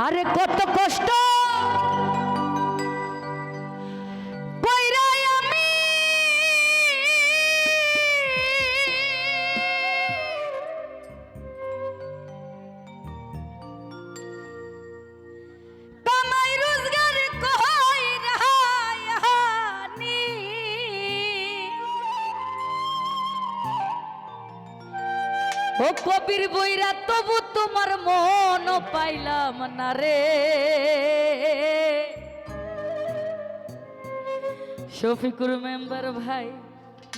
আরে কত কষ্ট কইরাই আমি কামাই রোজগার কইরানি ও কবির বইরা তবু তোমার মন পাইলাম না রে শফিকুর মেম্বার ভাই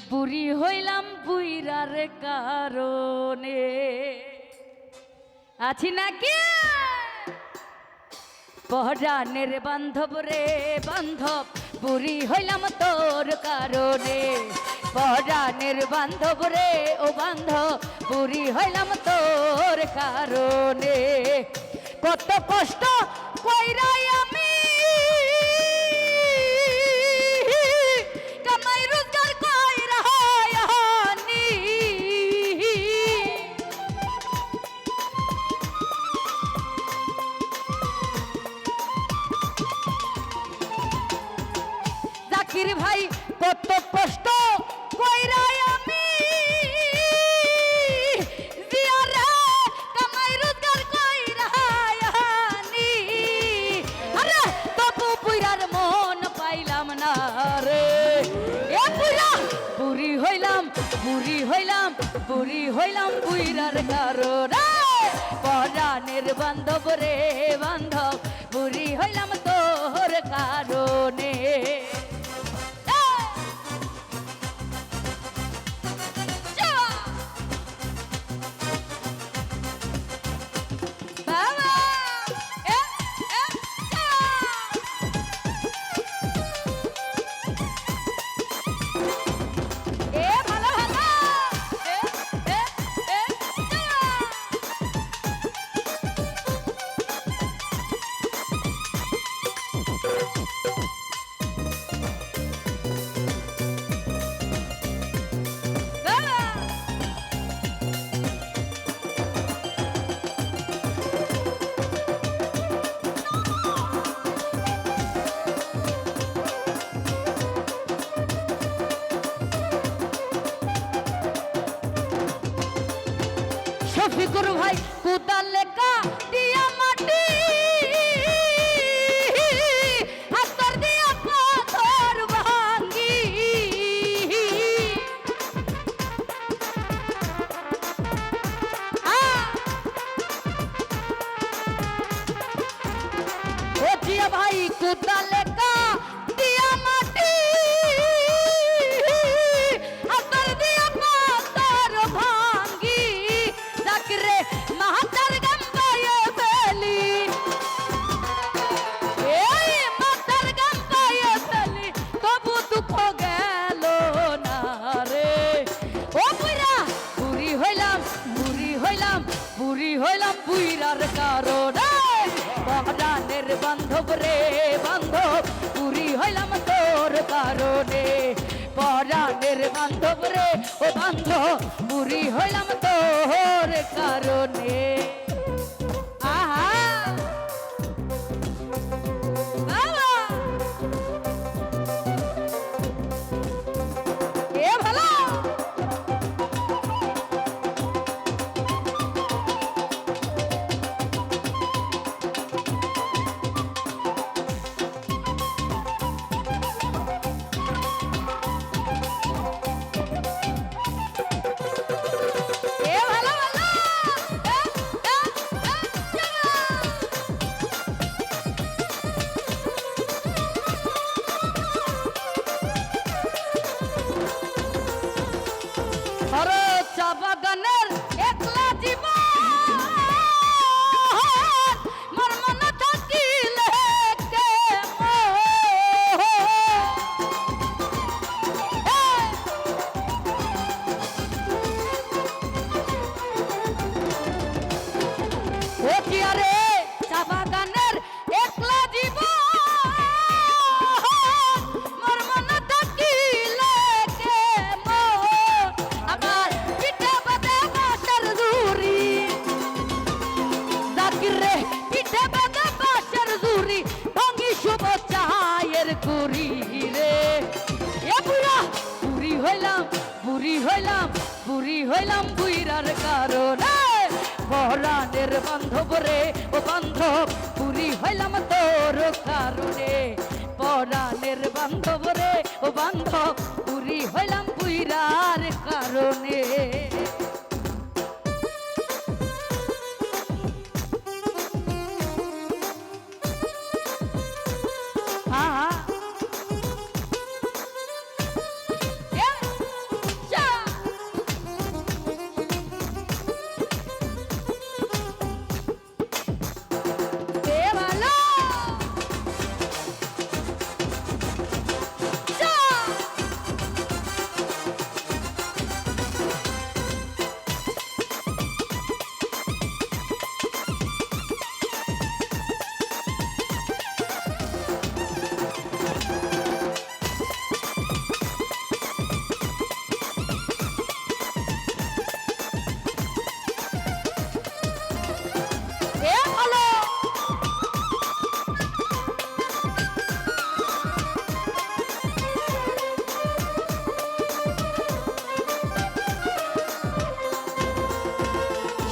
বুড়ি হইলাম বুইরার কারণে আছি নাকি পহরানের বান্ধব রে বান্ধব বুড়ি হইলাম তোর কারণে পহরানের বান্ধব রে ও বান্ধব বুড়ি হইলাম তোর কারণে কত কষ্ট কইরাই আমি কামাই রোজগার কইরানি জাকির ভাই কত কষ্ট কইরাই আমি জিয়ারে কামাই রোজগার কইরানি আরে তবু বুইরার মন পাইলাম না রে এ বুইরা বুড়ি হইলাম বুড়ি হইলাম বুড়ি হইলাম বুইরার কারণে পরাণের বান্ধব রে বান্ধব বুড়ি হইলাম তোর কারণে শফিকুর ভাই কুদাল লেখা দিয়া মাটি হাতর দিয়া পাথর ভাঙ্গি ও জিয়া ভাই কুদাল লেখা দিয়া মাটি হাতর দিয়া পাথর ভাঙ্গি রে মাতার গম্বায়ে ফেলি এই মাতার গম্বায়ে ফেলি তবু দুঃখ গেল না রে ও বুইরা বুড়ি হইলাম বুড়ি হইলাম বুড়ি হইলাম বুইরার কারণে পহরানের বান্ধব রে বান্ধব বুড়ি হইলাম তোর কারণে পরাণের বান্ধব রে ও বান্ধব বুড়ি হইলাম তোর কারণে আহা বাবা এ ভালো হইলাম বুইরার কারণে পরাণের বান্ধব রে ও বান্ধব পুরি হইলাম তোর কারণে পরাণের বান্ধব রে ও বান্ধব পুরি হইলাম বুইরার কারণে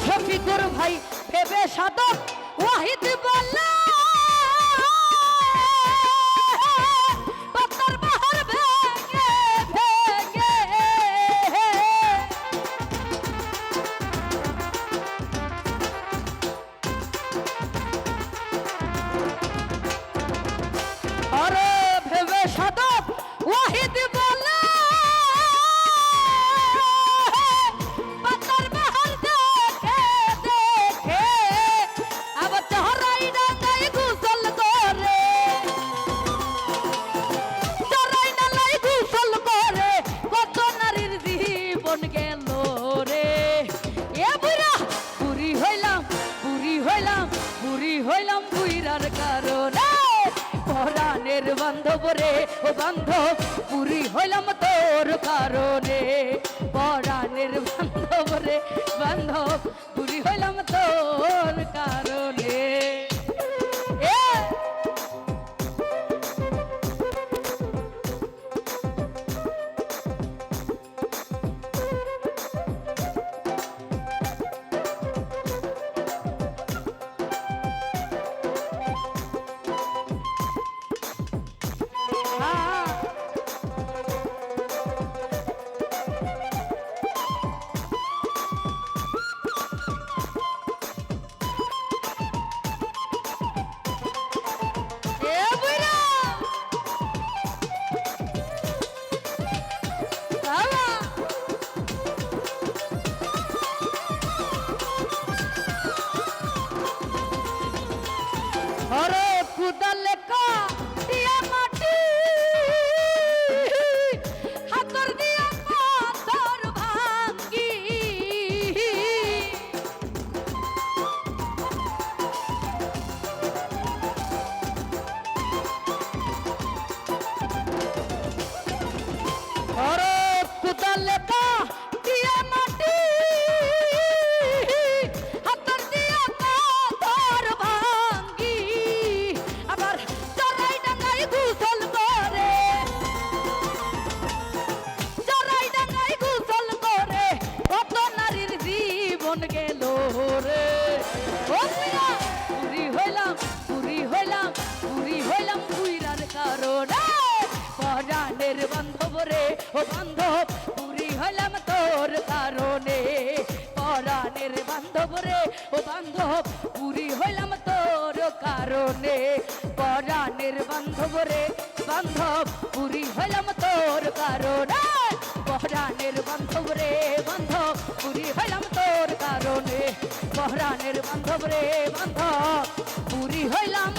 শফিকুর ভাই ভেবে সাধক ওয়াহিদ বললা পাতার বাহার ভেঙে ভেঙে আরে ভেবে সাধক ওয়াহিদ বললা হইলাম বুইরার কারণে পরাণের বান্ধব রে ও বান্ধব পুরি হইলাম তোর কারণে পরাণের বান্ধব রে বান্ধব পুরি হইলাম তোর কারণে अरे कुदल का दिया माटी हाथर दिया पाथर भांगी अरे कुदल का दिया माटी গেল রে ও পুরি হইলাম পুরি হইলাম পুরি হইলাম বুইরার কারণে পরাণের বান্ধব রে ও বান্ধব পুরি হইলাম তোর কারণে পরাণের বান্ধব রে ও বান্ধব পুরি হইলাম তোর কারণে পরাণের বান্ধব রে বান্ধব পুরি হইলাম তোর কারণে পরাণের বান্ধব রে বান্ধব পুরি হইলাম তোর কারণে পরাণের বান্ধব রে বান্ধব পুরি হইলাম